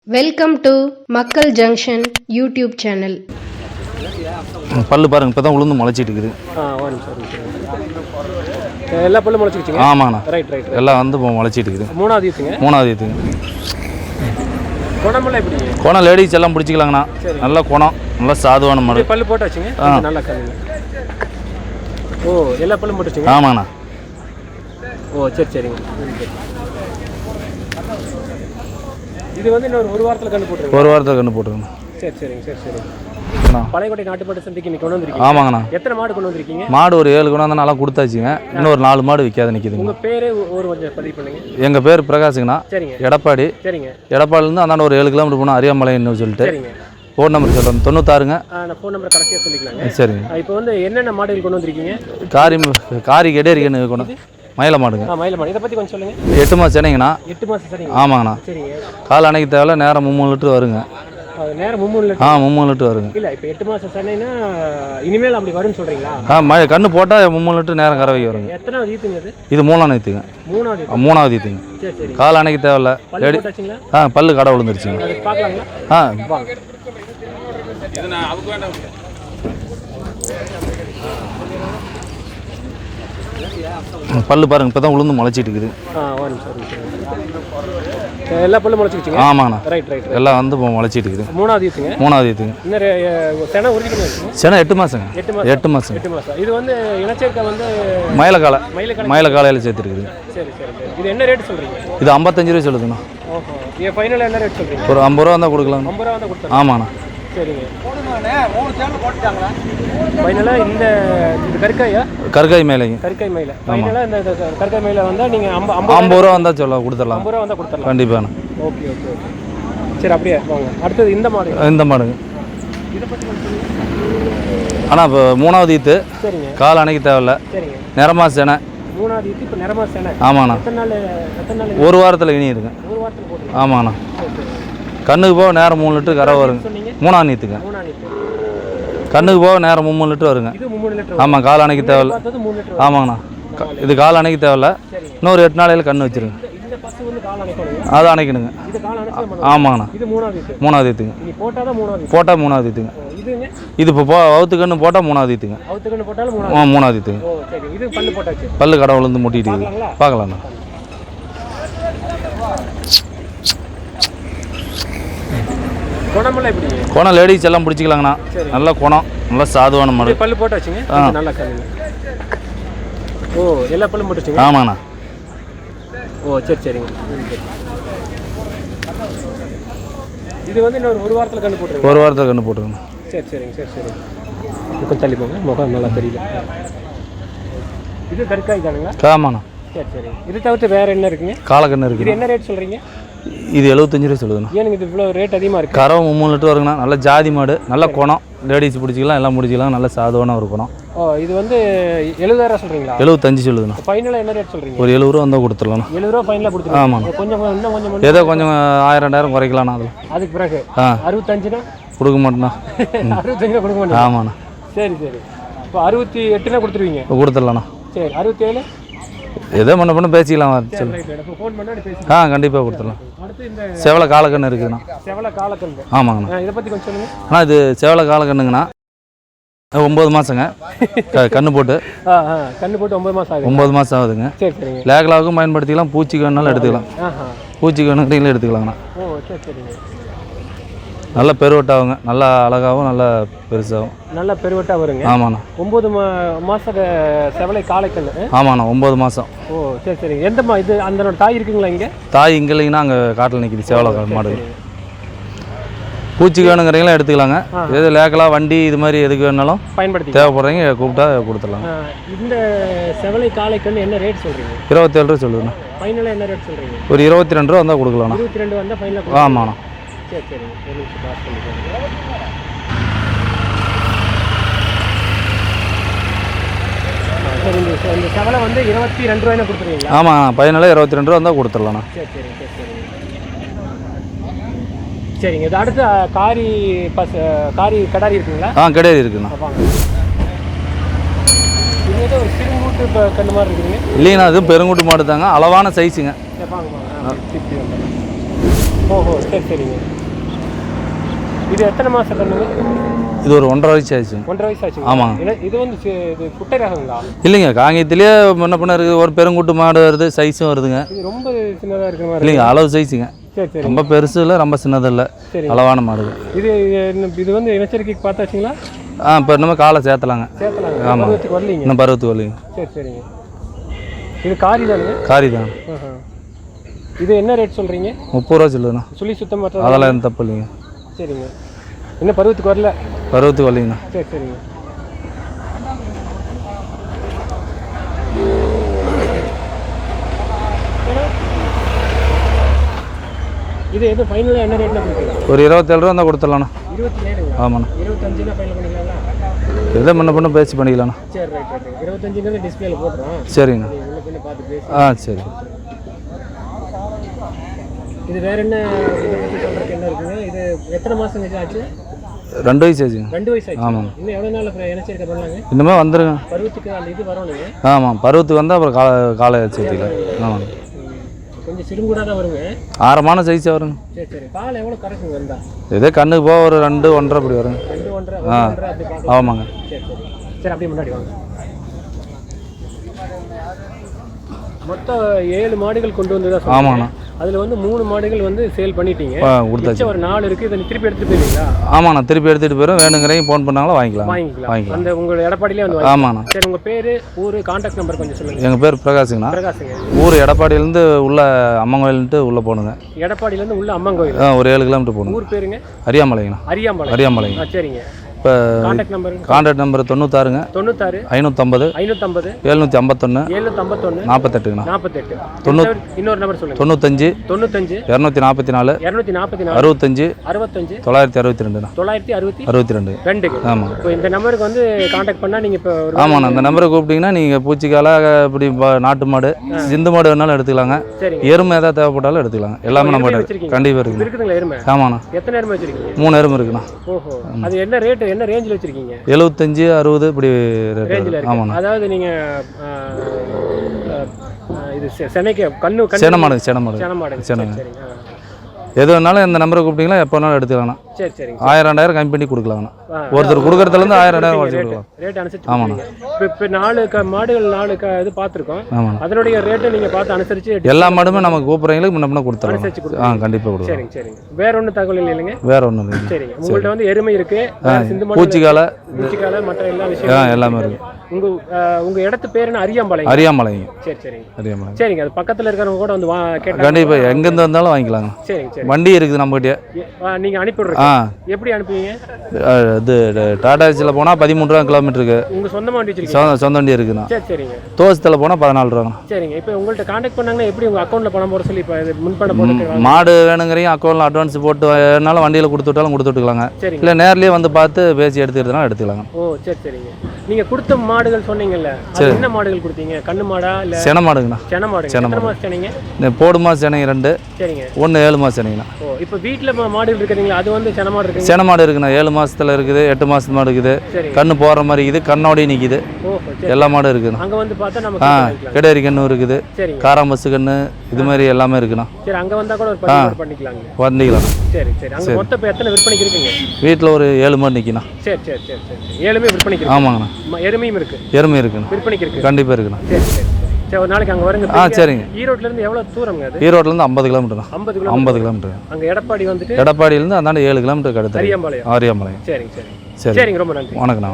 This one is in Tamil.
Welcome to Makkal Junction YouTube channel. பல்லு பாருங்க இப்பதான் உளுந்து முளைச்சிட்டு இருக்குது. எல்லா பல்லும் முளைச்சிருச்சுங்க. ஆமாண்ணா. ரைட். எல்லாம் வந்து முளைச்சிட்டு இருக்குது. மூணாவது ஈத்துங்க. குணமெல்லாம் எப்படி? குணம் லேடிஸ் எல்லாம் பிடிச்சிக்கலாங்கண்ணா. நல்ல குணம், நல்ல சாதுவான மாடு. பல்லு போட்டாச்சுங்க. நல்லா கல்லுங்க. ஓ, எல்லா பல்லும் போட்டுச்சுங்க. ஆமாண்ணா. ஓ, சரிங்க. இது வந்து இன்னொரு ஒரு வாரத்தில் கண்டு போட்டுருங்க. ஒரு வாரத்தில் கண்டு போட்டுருங்க. சரி. பழையகோட்டை நாட்டுப்பட்டு சந்தைக்கு இன்னைக்கு கொண்டு வந்திருக்கீங்க. ஆமாங்கண்ணா. எத்தனை மாடு கொண்டு வந்திருக்கீங்க? மாடு ஒரு 7 குணம் தான் நல்லா கொடுத்தாச்சுங்க. இன்னும் ஒரு 4 மாடு விற்காத நிற்கிதுங்க. உங்கள் பேரே ஒரு கொஞ்சம் பதிவு பண்ணுங்க. எங்கள் பேர் பிரகாஷுங்கண்ணா. சரிங்க. எடப்பாடி. சரிங்க. எடப்பாடிலேருந்து அந்தாண்ட ஒரு 7 கிலோமீட்டர் போனால் அரியாமலைன்னு சொல்லிட்டு. சரிங்க. ஃபோன் நம்பர் சொல்கிறேன் 96ங்க. நான் ஃபோன் நம்பர் கரெக்டாக சொல்லிக்கலாங்க. சரிங்க. இப்போ வந்து என்னென்ன மாடுகள் கொண்டு வந்திருக்கீங்க? காரி கெடேரிக்கன்னு கொண்டு மயில மாடுங்க. மயில மாடு இதை பற்றி கொஞ்சம் சொல்லுங்கள். 8 மாதம் சென்னைங்கண்ணா. 8 மாதம் சரிங்க. ஆமாங்கண்ணா. சரிங்க. கால் அணைக்கு தேவையில்ல, நேரம் 3 லிட்டர் வருங்க. நேரம் 3 லிட்டர். 3 லிட்டர் வருங்க. இல்லை இப்போ 8 மாதம் சென்னைன்னா இனிமேல் அப்படி வரும்னு சொல்கிறீங்களா? மழை கண்ணு போட்டால் 3 லிட்டர் நேரம் கறவை வருங்க. எத்தனாவது ஈத்துங்க இது? இது 3ஆவது ஈத்துங்க. மூணாவது ஈத்துங்க. சரி. கால் அணைக்கு தேவையில்ல. பல்லு கடை விழுந்துருச்சுங்க. பார்க்கலாங்களா? பல்லு பாருங்க இப்பதான் உளுந்து முளைச்சிட்டு இருக்குது. எல்லா பல்லும் முளைச்சிருச்சுங்க. ஆமாண்ணா. ரைட். எல்லாம் வந்து முளைச்சிட்டு இருக்குது. மூணாவது ஈத்துங்க. செனை 8 மாசங்க. 8 மாசம். இது வந்து இனச்சேர்க்கை வந்து மயிலக்காலையில் சேர்த்துருக்குது. சரி. இது என்ன ரேட் சொல்றீங்க? இது 55 ரூபாய் சொல்லுதுண்ணா. ஓஹோ. இது ஃபைனல் என்ன ரேட் சொல்றீங்க? ஒரு 50 ரூபா தான் கொடுக்கலாம். 50 ரூபா தான் கொடுத்தா. ஆமாண்ணா. சரிங்க. ஃபைனலா இந்த கற்காயா? கற்காய் மேலைங்க. கற்காய் மேல. ஃபைனலா இந்த கற்காய் மேல வந்தா நீங்க 50 ரூபா வந்தா சொல்ல கொடுத்துடலாம். 50 ரூபா வந்தா கொடுத்துடலாம். கண்டிப்பாண்ணா. ஓகே. சரி அப்படியே வாங்க. அடுத்தது இந்த மாடுங்க. இதை பத்தி சொல்லுங்க. ஆனால் இப்போ 3ஆவது ஈத்து. சரிங்க. கால் அணைக்கு தேவையில்ல. சரிங்க. நிறமா சேனை. 3ஆவது ஈத்து இப்போ நிறமா சேனை. ஆமாண்ணா. எத்தனை நாள்? ஒரு வாரத்தில் இனியுதுங்க. ஒரு வாரத்தில் போட்டு. ஆமாண்ணா. கண்ணுக்கு போக நேரம் 3 லிட்டர் கரை வருங்க. 3ஆவது ஈத்துங்க. கண்ணுக்கு போக நேரம் 3 லிட்டர் வருங்க. இது 3 லிட்டர். ஆமாம். கால் அணைக்கு தேவையில்ல. ஆமாங்கண்ணா. இது கால் அணைக்கு தேவையில்ல. இன்னொரு 8 நாளையில் கண்ணு வச்சிருங்க. அது அணைக்கணுங்க. ஆமாங்கண்ணா. மூணாவது ஈத்துங்க. போட்டால் 3ஆவது ஈத்துங்க. இது இப்போ வவுத்து கண்ணு போட்டால் 3ஆவது ஈத்துங்க. மூணாவது ஈத்துங்க. பல்லு கடை விழுந்து முட்டிட்டு பார்க்கலாண்ணா. குணம் லேடிஸ் எல்லாம் பிடிச்சிக்கலாங்கண்ணா. நல்ல குணம், நல்ல சாதுவான மாடு. பல்லு போட்டாச்சுங்க. நல்லா கல்லுங்க. ஓ, எல்லா பல்லும் போட்டுச்சுங்க. ஆமாண்ணா. ஓ, சரிங்க. இது வந்து இன்னொரு ஒரு வாரத்தில் கண்டு போட்டுருங்க. ஒரு வாரத்தில் கண்டு போட்டுருங்க. சரி. கொஞ்சம் தள்ளி போங்க, முகம் நல்லா தெரியல. இது கற்காய் தானுங்களா? ஆமாண்ணா. சரி. இது தவிர்த்து வேற என்ன இருக்குங்க? காலக்கண்ணு இருக்குது. இது என்ன ரேட் சொல்கிறீங்க? இது 75 ரூபாய் சொல்லுதுண்ணா. ஏனுங்க இது இவ்வளோ ரேட் அதிகமாக இருக்குது? கறவை 3 லிட்டர் வருங்கண்ணா. நல்ல ஜாதி மாடு, நல்ல குணம். லேடிஸ் பிடிச்சிக்கலாம், எல்லாம் முடிச்சிக்கலாம். நல்ல சாதுவான ஒரு குணம். ஓ, இது வந்து 70,000 சொல்கிறீங்களா? 75 சொல்லுதுண்ணா. ஃபைனலாக என்ன ரேட் சொல்கிறீங்க? ஒரு 70 ரூபா வந்தால் கொடுத்துடலாண்ணா. 70 ரூபா ஃபைனலாக கொடுத்துருங்க. ஆமாண்ணா. இன்னும் கொஞ்சம் ஏதோ கொஞ்சம் 1000-2000 குறைக்கலாண்ணா. அதில் அதுக்கு பிறகு 65னா கொடுக்க மாட்டேண்ணா. 65 கொடுக்க மாட்டேன். ஆமாண்ணா. சரி. இப்போ 68னா கொடுத்துருவீங்க? கொடுத்துடலாண்ணா. சரி. 67 ஏதோ பண்ண பேசிக்கலாம். கண்டிப்பாக கொடுத்துடலாம். செவலை காலக்கண்ணு இருக்குதுண்ணா. செவலை காலக்கண்ணு. ஆமாங்கண்ணா. இதை பற்றி கொஞ்சம் சொல்லுங்கள். அண்ணா இது செவலை காலக்கண்ணுங்கண்ணா. 9 மாதங்க. கண்ணு போட்டு 9 மாதம் ஆகுது. 9 மாதம் ஆகுதுங்க. சரிங்க. லேகலாவுக்கும் பயன்படுத்திக்கலாம், பூச்சி கண்ணுனாலும் எடுத்துக்கலாம். பூச்சி கண்ணுக்கிட்டீங்களும் எடுத்துக்கலாங்கண்ணா. ஓ, சரிங்க. நல்ல பெருவட்டாகுங்க. நல்லா அழகாகவும் நல்லா பெருசாகும். நல்ல பெருவட்டா வருங்க. ஆமாண்ணா. 9 மாத செவலை காலைக்கண்ணு. ஆமாண்ணா. 9 மாதம். ஓ, சரி. எந்த இது அந்த தாய் இருக்குங்களா இங்கே? தாய் இங்கே இல்லைங்கன்னா அங்கே காட்டில் நிற்கிது செவலை மாடு. பூச்சி வேணுங்கிறீங்களா எடுத்துக்கலாங்க. எது லேக்கலா வண்டி இது மாதிரி எதுக்கு வேணாலும் பயன்படுத்தி தேவைப்படுறீங்க கூப்பிட்டா கொடுத்துடலாம். இந்த செவலை காலைக்கண்ணு என்ன ரேட் சொல்கிறீங்க? 27 ரூபா சொல்லுதுண்ணா. ஃபைனலாக என்ன ரேட் சொல்கிறீங்க? ஒரு 22 ரூபா வந்தால் கொடுக்கலாண்ணா. 22 வந்தால் ஃபைனலாக. ஆமாண்ணா. சரி. ஒரு நிமிஷம் பாஸ் பண்ணிக்கோங்க. சரி. இந்த செவலை வந்து 22 ரூபாய்னு கொடுத்துருவீங்களா? ஆமாம். ஃபைனலாக 22 ரூபா வந்தால் கொடுத்துடலாண்ணா. சரிங்க. இது அடுத்து காரி கடாரி இருக்குங்களா? கடாரி இருக்குண்ணா. இது ஏதோ ஒரு சிறுங்கூட்டு கண்ணு மாதிரி இருக்குதுங்க. இல்லைங்கண்ணா, அது பெருங்கூட்டு மாடு தாங்க. அளவான சைஸுங்க. ஓஹோ, சரி சரிங்க. இது எத்தனை மாதம் கண்ணுங்க? இது ஒரு 1.5 வயசு ஆச்சு. 1.5 வயசு ஆச்சு. ஆமாம். இது வந்து இது குட்டை ரகங்களா? இல்லைங்க, காங்கேயத்திலேயே முன்ன பின்ன இருக்குது. ஒரு பெருங்குட்டு மாடு வருது, சைஸும் வருதுங்க. இது ரொம்ப சின்னதாக இருக்கிற மாதிரி இல்லைங்க, அளவு சைஸுங்க. சரி சரி. ரொம்ப பெருசு இல்லை, ரொம்ப சின்னது இல்லை, அளவான மாடு. இது வந்து இனச்சரிக்கைக்கு பார்த்தாச்சுங்களா? இப்போ இன்னும் காலை சேர்த்தலாங்க. ஆமாம், பருவத்துக்கு வரலீங்க. இன்னும் பருவத்துக்கு வரலீங்க. சரி சரிங்க. இது காரி தானுங்க? காரி தான். இது என்ன ரேட் சொல்கிறீங்க? 30 ரூபா சொல்லுதுண்ணா. சுழி சுத்தம் மற்ற அதெல்லாம் எந்த தப்பு இல்லைங்க. சரிங்க. இன்னும் பருவத்துக்கு வரல? பருவத்துக்கு வரலீங்கண்ணா. சரி சரிங்க. இது எது ஃபைனலாக என்ன ரேட்டில் கொடுக்குறீங்க? ஒரு 27 ரூபா தான் கொடுத்துடலாண்ணா. 27? ஆமாண்ணா. 25 ஃபைனல் பண்ணிக்கலாங்களா? எதை முன்ன பண்ண பேசி பண்ணிக்கலாண்ணா. சரி ரைட் ரைட். 25 டிஸ்பிளேல போடுறோம். சரிங்கண்ணா. முன்ன பின்ன பார்த்து பேசி. சரி. இது வேற என்ன இதை பற்றி சொல்கிறதுக்கு என்ன இருக்குங்க? இது எத்தனை மாதம் ஆச்சு? 2 வயசு ஆச்சுங்க. 2 வயசு ஆச்சு. ஆமாம். இன்னும் எவ்வளோ நாள் இனச்சேர்க்கை பண்ணலாங்க? இன்னுமே வந்துருங்க. பருவத்துக்கு அந்த இது வரணுங்க. ஆமாம், பருவத்துக்கு வந்தால் அப்புறம் காலை சேர்த்திக்கலாம். ஆமாம், கொஞ்சம் சிறுங்கூடாக தான் வருங்க. ஆரமான சைஸாக வருங்க. சரி சரி. பால் எவ்வளோ கறக்குங்க வந்தா? இதே கண்ணுக்கு போக ஒரு 2, 1.5 அப்படி வருங்க. 2, 1.5 அப்படி பார்க்கலாம். ஆமாங்க. சரி சரி. சரி, அப்படியே முன்னாடி வாங்க. மொத்தம் 7 மாடுகள் கொண்டு வந்து தான். ஆமாண்ணா. அதில் வந்து 3 மாடுகள் வந்து சேல் பண்ணிட்டீங்க. கொடுத்தாச்சு. ஒரு 4 இருக்குது. இதை திருப்பி எடுத்துகிட்டு போயிருவீங்களா? ஆமாண்ணா, திருப்பி எடுத்துகிட்டு போயிடும். வேணுங்கிறீங்க ஃபோன் பண்ணாங்களோ வாங்கிக்கலாம். அந்த உங்கள் எடப்பாடியிலே வந்து. ஆமாண்ணா. சரி, உங்கள் பேர், ஊர், கான்டாக்ட் நம்பர் கொஞ்சம் சொல்லுங்கள். எங்கள் பேர் பிரகாஷுங்கண்ணா. பிரகாஷுங்க. ஊர் எடப்பாடியிலேருந்து உள்ள அம்மங்கோயில்ட்டு உள்ளே போகணுங்க. எடப்பாடியிலேருந்து உள்ள அம்மங்கோயில். ஒரு 7 கிலோமீட்டர் போகணும். ஊர் பேருங்க? அரியாமலைங்கண்ணா. அரியாமலைங்க. சரிங்க. இப்போ கான்டாக்ட் நம்பர் 96 550 751 48ங்கண்ணா. 48. இன்னொரு நம்பர் சொல்லுங்கள். 95 244 65 962ண்ணா. 962. ஆமாம். இப்போ இந்த நம்பருக்கு வந்து கான்டாக்ட் பண்ணால் நீங்கள் இப்போ ஆமாண்ணா, அந்த நம்பரை கூப்பிட்டீங்கன்னா நீங்கள் பூச்சிக்கால இப்படி நாட்டு மாடு, சிந்து மாடு வேணாலும் எடுத்துக்கலாங்க. எருமை ஏதாவது தேவைப்பட்டாலும் எடுத்துக்கலாங்க. எல்லாமே நம்ம கண்டிப்பாக இருக்குதுங்களா? எருமை? ஆமாண்ணா. எத்தனை எருமை வச்சிருக்கீங்க? 3 எருமை இருக்குண்ணா. ஓஹோ. அது என்ன ரேட்டு, என்ன ரேஞ்சில் வச்சிருக்கீங்க? 75 60 இப்படி ரேஞ்சில் இருக்கு. ஆமாண்ணா. அதாவது நீங்கள் இது சென்னைக்கு செனமாடுங்க. சரிங்க. எது வேணாலும் இந்த நம்பரை கூப்பிட்டீங்களா எப்போ வேணாலும் எடுத்துக்கலாம்ண்ணா. சரி சரி. 1000-2000 கம்மி பண்ணி கொடுக்கலாங்கண்ணா. ஒருத்தர் கொடுக்குறதுலேருந்து 1000-2000 கொடுக்கலாம். ரேட் அனுசரிச்சு. ஆமாண்ணா. இப்போ 4 மாடுகள் 4 இது பார்த்துருக்கோம். ஆமாண்ணா. அதனுடைய ரேட்டை நீங்கள் பார்த்து அனுசரிச்சு எல்லா மாடுமே நமக்கு கூப்பிட்றவங்களுக்கு முன்ன கொடுத்துருவோம். கண்டிப்பாக கொடுக்கும். சரிங்க சரிங்க. வேற ஒன்றும் தகவல் இல்லைங்க? வேற ஒன்றும் இல்லை. சரிங்க. உங்கள்கிட்ட வந்து எருமை இருக்கு, பூச்சிக்கால மற்ற எல்லா விஷயம் எல்லாமே இருக்கு. உங்க இடத்து பேர் என்ன? அரியாமலைங்க. சரி சரிங்க. அரியாமலை. சரிங்க. அது பக்கத்தில் இருக்கிறவங்க கூட வந்து கேட்டாங்க. கண்டிப்பாக எங்கேருந்து வந்தாலும் வாங்கிக்கலாங்க. சரிங்க சரி. வண்டி இருக்குது நம்மகிட்ட. நீங்கள் அனுப்பிவிடுறீங்க? எப்படி அனுப்புவீங்க? இது டாடா ஏசியில் போனால் 13 கிலோமீட்டருக்கு. உங்கள் சொந்தமாக வண்டி வச்சிருக்கீங்க? சொந்த வண்டி இருக்குண்ணா. சரி சரிங்க. தோசத்தில் போனால் 14 ரூபாங்க. சரிங்க. இப்போ உங்கள்கிட்ட கான்டாக்ட் பண்ணாங்கன்னா எப்படி உங்கள் அக்கௌண்ட்டில் பணம் போட சொல்லி இப்போ முன்பணம் போட்டு மாடு வேணுங்கிறீங்க அக்கௌண்ட்டில் அட்வான்ஸ் போட்டு வேணாலும் வண்டியில் கொடுத்து விட்டாலும் கொடுத்து விட்டுக்கலாங்க. சரிங்க. இல்லை நேர்லேயே வந்து பார்த்து பேசி எடுத்துக்கிறதுனால எடுத்துக்கலாங்க. ஓ சரி சரிங்க. நீங்கள் கொடுத்த மாடுகள் சொன்னீங்கல்ல, என்ன மாடுகள் கொடுத்தீங்க? கண்ணு மாடா இல்லை சென மாடுங்கண்ணா? சென மாடு. எத்தனை மாதம் செனைங்க? இந்த போடுமா செனை 2. சரிங்க. 1 7 மாதம் செனைங்கண்ணா. ஓ, இப்போ வீட்டில் மாடுகள் இருக்குதுங்களா? அது வந்து சென மாடு இருக்குது. சென மாடு இருக்குண்ணா. 7 மாதத்தில் இருக்குது, 8 மாதத்து மாடு இருக்குது, கண்ணு போகிற மாதிரி இருக்குது, கண்ணோடையும் நிற்கிது. எல்லா மாடும் இருக்குண்ணா. அங்கே வந்து பார்த்தா நம்ம கிடேரி கண்ணு இருக்குது, காராம்பசு கண்ணு, இது மாதிரி எல்லாமே இருக்குண்ணா. சரி, அங்கே வந்தால் கூட ஒரு பண்ணிக்கலாங்க. வந்திக்கலாம். சரி சரி. அங்கே மொத்தம் இப்போ எத்தனை விற்பனைக்கு இருக்குங்க? வீட்டில் ஒரு 7 மாடு நிற்கிண்ணா. சரி சரி சரி சரி. 7மே விற்பனைக்கு? ஆமாங்கண்ணா. எருமையும் இருக்கு? எருமை இருக்குண்ணா. விற்பனைக்கு இருக்கு? கண்டிப்பாக இருக்குண்ணா. சரி சரி சரி. ஒரு நாளைக்கு அங்கே வருங்க. சரிங்க. ஈரோட்லேருந்து எவ்வளோ தூரங்க அது? ஈரோட்லேருந்து 50 கிலோமீட்டர் தான். 50 கிலோமீட்டர். அங்கே எடப்பாடி வந்துட்டு எடப்பாடியிலேருந்து அந்தாண்ட 7 கிலோமீட்டர் அடுத்து அரியாமலை. அரியாமலை. சரிங்க சரி. சரி. சரிங்க. ரொம்ப நன்றி. வணக்கண்ணா.